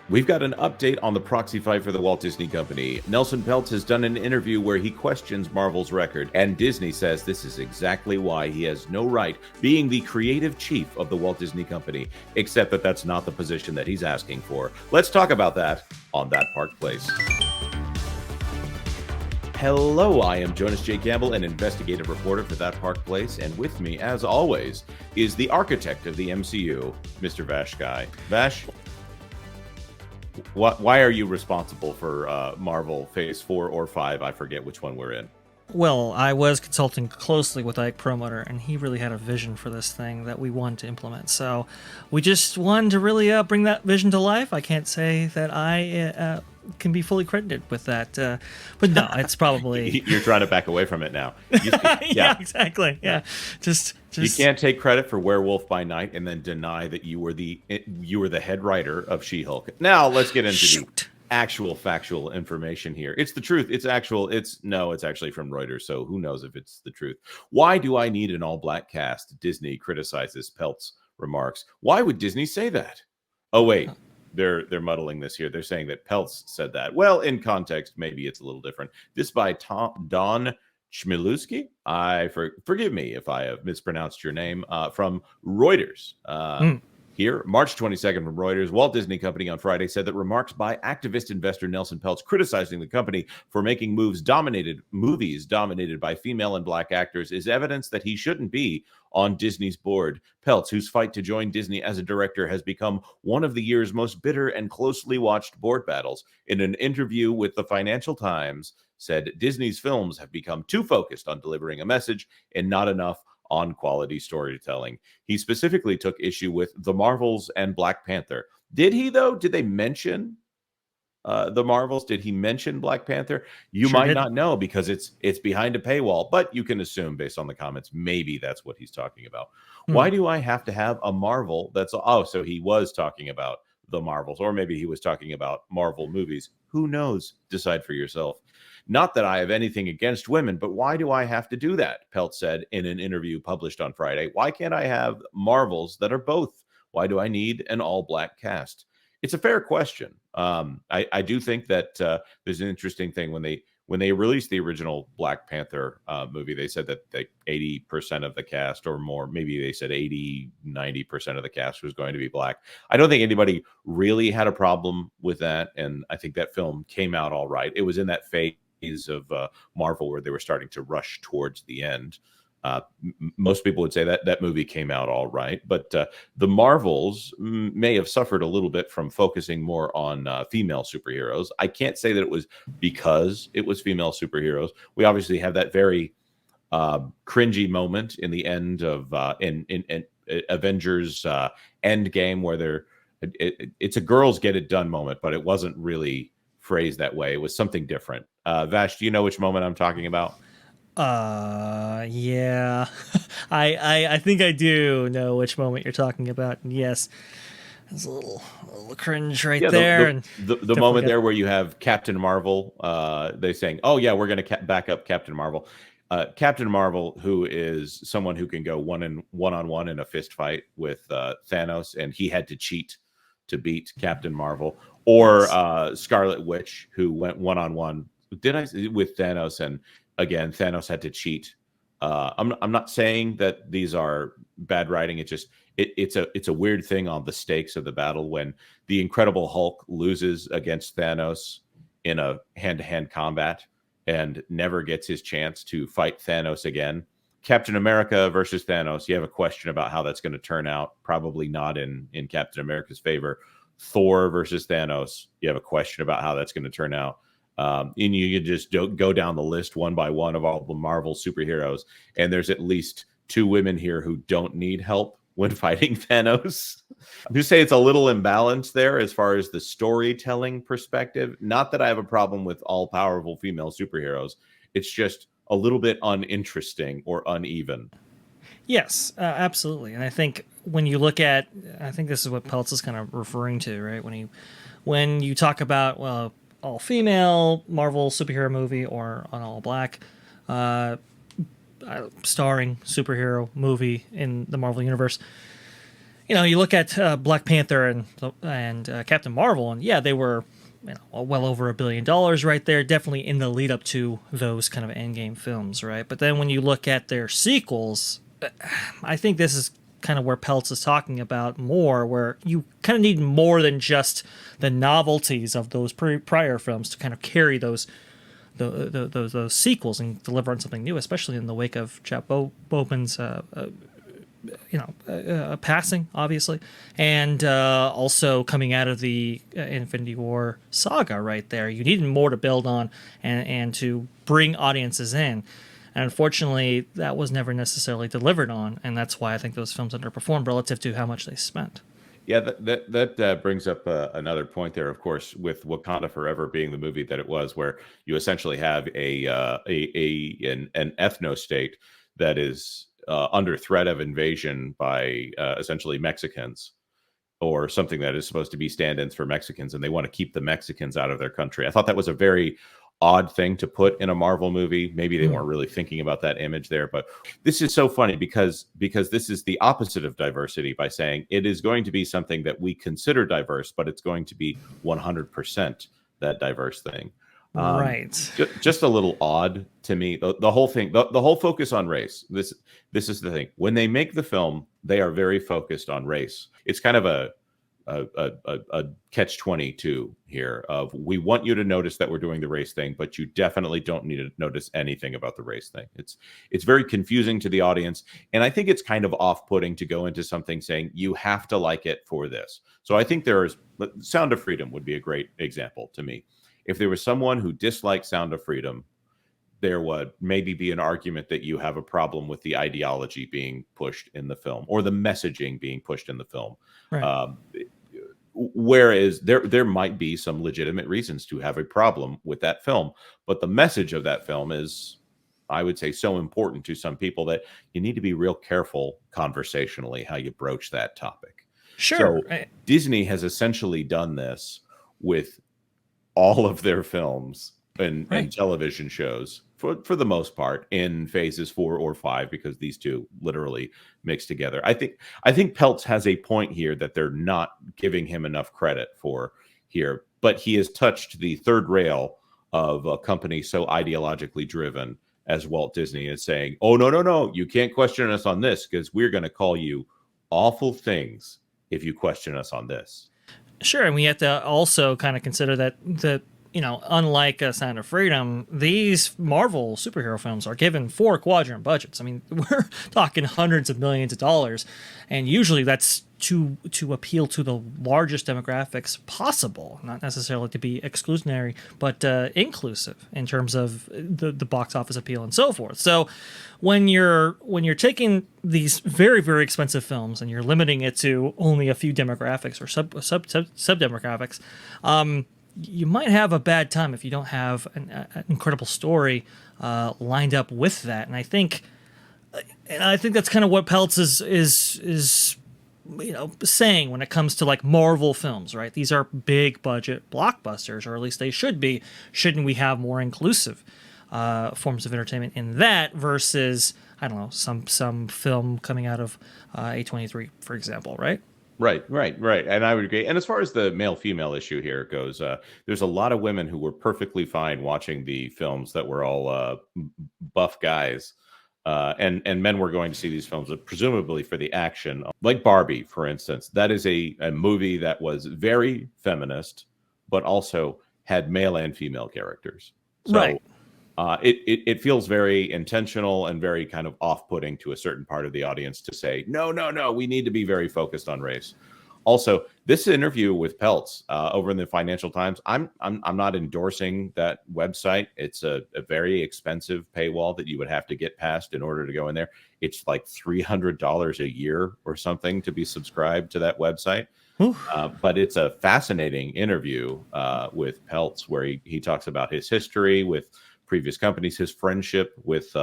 We've got an update on the proxy fight for the Walt Disney Company. Nelson Peltz has done an interview where he questions Marvel's record, and Disney says this is exactly why he has no right being the creative chief of the Walt Disney Company, except that that's not the position that he's asking for. Let's talk about that on That Park Place. Hello, I am Jonas J. Campbell, an investigative reporter for That Park Place, and with me, as always, is the architect of the MCU, Mr. Vash Sky. Vash, why are you responsible for Marvel Phase 4 or 5? I forget which one we're in. Well, I was consulting closely with Ike Perlmutter, and he really had a vision for this thing that we wanted to implement. So we just wanted to really bring that vision to life. I can't say that I can be fully credited with that, but no, it's probably... You're trying to back away from it now. Yeah, exactly. Yeah, just you can't take credit for Werewolf by Night and then deny that you were the head writer of She-Hulk. Now let's get into the actual factual information here. It's the truth. It's actually from Reuters, so who knows if it's the truth. Why do I need an all-black cast? Disney criticizes Peltz remarks. Why would Disney say that? Oh wait, they're muddling this here. They're saying that Peltz said that. Well, in context, maybe it's a little different. This by Don Chmielewski. Forgive me if I have mispronounced your name. From Reuters. Here, March 22nd from Reuters, Walt Disney Company on Friday said that remarks by activist investor Nelson Peltz criticizing the company for making movies dominated by female and black actors is evidence that he shouldn't be on Disney's board. Peltz, whose fight to join Disney as a director has become one of the year's most bitter and closely watched board battles, in an interview with the Financial Times, said Disney's films have become too focused on delivering a message and not enough on quality storytelling. He specifically took issue with The Marvels and Black Panther. Did he, though? Did they mention The Marvels? Did he mention Black Panther? You might not know because it's behind a paywall, but you can assume based on the comments, maybe that's what he's talking about. Why do I have to have a Marvel that's... Oh, so he was talking about The Marvels, or maybe he was talking about Marvel movies. Who knows? Decide for yourself. Not that I have anything against women, but why do I have to do that? Peltz said in an interview published on Friday. Why can't I have Marvels that are both? Why do I need an all-black cast? It's a fair question. I do think that there's an interesting thing when they released the original Black Panther movie. They said that 80% of the cast or more, maybe they said 90% of the cast was going to be black. I don't think anybody really had a problem with that, and I think that film came out all right. It was in that phase of Marvel where they were starting to rush towards the end. Most people would say that movie came out all right, but the Marvels may have suffered a little bit from focusing more on female superheroes. I can't say that it was because it was female superheroes. We obviously have that very cringy moment in the end of in Avengers Endgame where it's a girls get it done moment, but it wasn't really phrased that way. It was something different. Vash, do you know which moment I'm talking about? Yeah. I think I do know which moment you're talking about. And yes, there's a little cringe there. The moment there where you have Captain Marvel, they saying, oh yeah, we're going to back up Captain Marvel. Captain Marvel, who is someone who can go one-on-one in a fist fight with Thanos, and he had to cheat to beat Captain Marvel, or Scarlet Witch, who went one-on-one with Thanos, and again Thanos had to cheat. I'm not saying that these are bad writing. It's a weird thing on the stakes of the battle when the Incredible Hulk loses against Thanos in a hand-to-hand combat and never gets his chance to fight Thanos again. Captain America versus Thanos, you have a question about how that's going to turn out. Probably not in Captain America's favor. Thor versus Thanos, you have a question about how that's going to turn out. And you can just go down the list one by one of all the Marvel superheroes, and there's at least two women here who don't need help when fighting Thanos. I'm just saying it's a little imbalanced there as far as the storytelling perspective. Not that I have a problem with all-powerful female superheroes. It's just a little bit uninteresting or uneven. Yes, absolutely. And I think when you look at, I think this is what Peltz is kind of referring to, right? When you talk about, well, all-female Marvel superhero movie or an all-black starring superhero movie in the Marvel Universe, you look at Black Panther and Captain Marvel, and yeah, they were well over $1 billion right there, definitely in the lead up to those kind of endgame films, right? But then when you look at their sequels, I think this is kind of where Peltz is talking about more, where you kind of need more than just the novelties of those prior films to kind of carry those sequels and deliver on something new, especially in the wake of Chap Bowman's passing, obviously, and also coming out of the Infinity War saga right there. You needed more to build on and to bring audiences in. And unfortunately, that was never necessarily delivered on, and that's why I think those films underperformed relative to how much they spent. Yeah, that brings up another point there, of course, with Wakanda Forever being the movie that it was, where you essentially have an ethno state that is under threat of invasion by essentially Mexicans, or something that is supposed to be stand-ins for Mexicans, and they want to keep the Mexicans out of their country. I thought that was a very odd thing to put in a Marvel movie. Maybe they weren't really thinking about that image there, but this is so funny because this is the opposite of diversity by saying it is going to be something that we consider diverse, but it's going to be 100% that diverse thing. Right. Just a little odd to me. The whole thing, the whole focus on race. This is the thing. When they make the film, they are very focused on race. It's kind of a catch-22 here of, we want you to notice that we're doing the race thing, but you definitely don't need to notice anything about the race thing. It's very confusing to the audience, and I think it's kind of off-putting to go into something saying you have to like it for this. So I think Sound of Freedom would be a great example to me. If there was someone who disliked Sound of Freedom, there would maybe be an argument that you have a problem with the ideology being pushed in the film or the messaging being pushed in the film. Right. Whereas there might be some legitimate reasons to have a problem with that film, but the message of that film is, I would say, so important to some people that you need to be real careful conversationally how you broach that topic. Sure. So Disney has essentially done this with all of their films and television shows for the most part in phases 4 or 5, because these two literally mix together. I think Peltz has a point here that they're not giving him enough credit for here, but he has touched the third rail of a company so ideologically driven as Walt Disney is saying, oh, no, you can't question us on this because we're going to call you awful things if you question us on this. Sure, and we have to also kind of consider that unlike Sound of Freedom, these Marvel superhero films are given 4-quadrant budgets. I mean, we're talking hundreds of millions of dollars, and usually that's to appeal to the largest demographics possible, not necessarily to be exclusionary, but inclusive in terms of the box office appeal and so forth. So when you're taking these very, very expensive films and you're limiting it to only a few demographics or sub demographics, you might have a bad time if you don't have an incredible story lined up with that. And I think that's kind of what Peltz is saying when it comes to like Marvel films, right? These are big budget blockbusters, or at least they should be. Shouldn't we have more inclusive forms of entertainment in that versus, I don't know, some film coming out of A23, for example, right? Right. And I would agree. And as far as the male-female issue here goes, there's a lot of women who were perfectly fine watching the films that were all buff guys. And men were going to see these films presumably for the action. Like Barbie, for instance. That is a movie that was very feminist, but also had male and female characters. So, right. It feels very intentional and very kind of off-putting to a certain part of the audience to say, no, we need to be very focused on race. Also, this interview with Peltz over in the Financial Times, I'm not endorsing that website. It's a very expensive paywall that you would have to get past in order to go in there. It's like $300 a year or something to be subscribed to that website. But it's a fascinating interview with Peltz, where he talks about his history with previous companies, his friendship with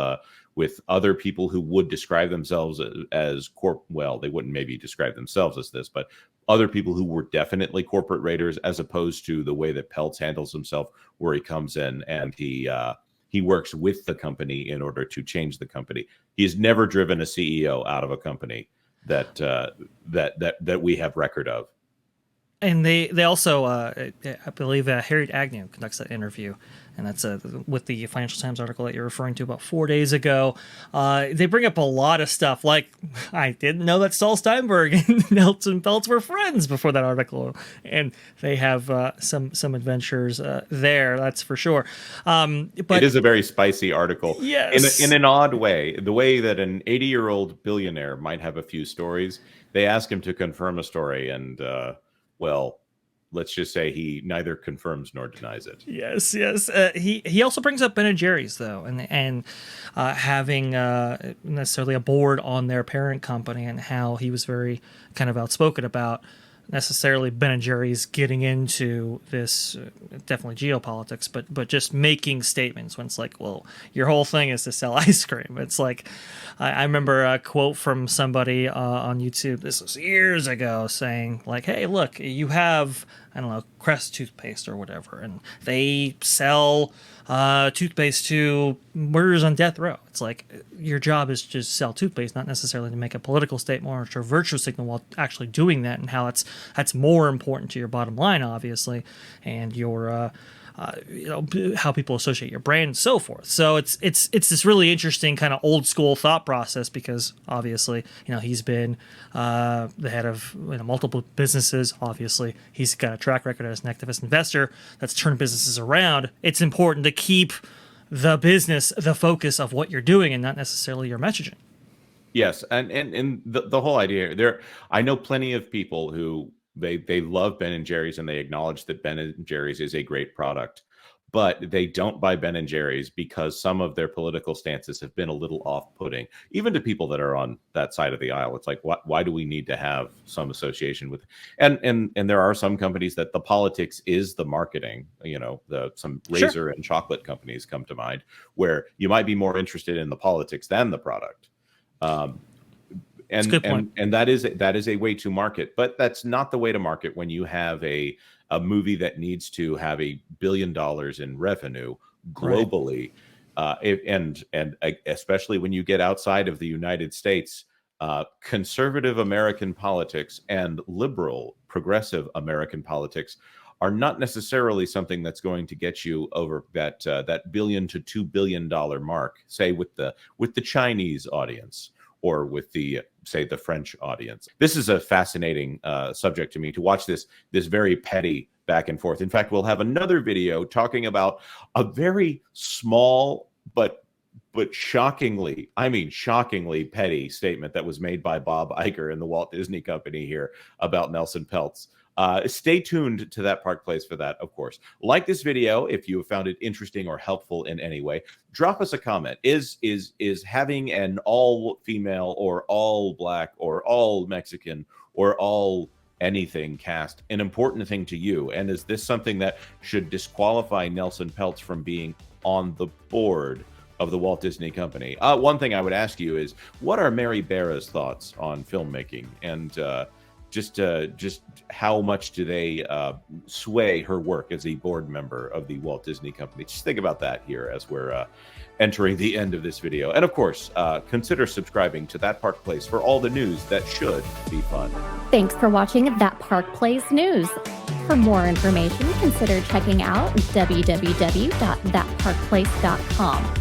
other people who would describe themselves as well, they wouldn't maybe describe themselves as this, but other people who were definitely corporate raiders, as opposed to the way that Peltz handles himself, where he comes in and he works with the company in order to change the company. He's never driven a CEO out of a company, that we have record of. And they also, I believe, Harriet Agnew conducts that interview, and that's with the Financial Times article that you're referring to about 4 days ago. They bring up a lot of stuff, like I didn't know that Saul Steinberg and Nelson Peltz were friends before that article, and they have some adventures there, that's for sure. But it is a very spicy article, yes, in an odd way. The way that an 80-year-old billionaire might have a few stories, they ask him to confirm a story, and well, let's just say he neither confirms nor denies it. Yes. He also brings up Ben and Jerry's though, and having necessarily a board on their parent company, and how he was very kind of outspoken about necessarily Ben and Jerry's getting into this, definitely geopolitics, but just making statements when it's like, well, your whole thing is to sell ice cream. It's like, I remember a quote from somebody on YouTube, this was years ago, saying like, hey, look, you have, I don't know, Crest toothpaste or whatever, and they sell toothpaste to murderers on death row. It's like, your job is to just sell toothpaste, not necessarily to make a political statement or to virtue signal while actually doing that, and how that's more important to your bottom line, obviously, and your how people associate your brand and so forth. So it's this really interesting kind of old school thought process, because obviously, he's been the head of multiple businesses. Obviously, he's got a track record as an activist investor that's turned businesses around. It's important to keep the business the focus of what you're doing and not necessarily your messaging. Yes, and the whole idea there, I know plenty of people who they love Ben and Jerry's, and they acknowledge that Ben and Jerry's is a great product, but they don't buy Ben and Jerry's because some of their political stances have been a little off-putting, even to people that are on that side of the aisle. It's like, why do we need to have some association with? And there are some companies that the politics is the marketing. Some razor Sure. and chocolate companies come to mind, where you might be more interested in the politics than the product. That's a good point. And that is a way to market, but that's not the way to market when you have a movie that needs to have $1 billion in revenue globally, right. And especially when you get outside of the United States, conservative American politics and liberal progressive American politics are not necessarily something that's going to get you over that $1 billion to $2 billion mark, say with the Chinese audience, or with the French audience. This is a fascinating subject to me, to watch this very petty back and forth. In fact, we'll have another video talking about a very small but shockingly petty statement that was made by Bob Iger and the Walt Disney Company here about Nelson Peltz. Stay tuned to that Park Place for that, of course. Like this video if you have found it interesting or helpful in any way. Drop us a comment. Is having an all female or all black or all Mexican or all anything cast an important thing to you? And is this something that should disqualify Nelson Peltz from being on the board of the Walt Disney Company? One thing I would ask you is, what are Mary Barra's thoughts on filmmaking, and just how much do they sway her work as a board member of the Walt Disney Company? Just think about that here as we're entering the end of this video. And of course, consider subscribing to That Park Place for all the news that should be fun. Thanks for watching That Park Place News. For more information, consider checking out www.thatparkplace.com.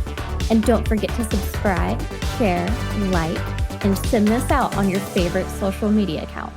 And don't forget to subscribe, share, like, and send this out on your favorite social media accounts.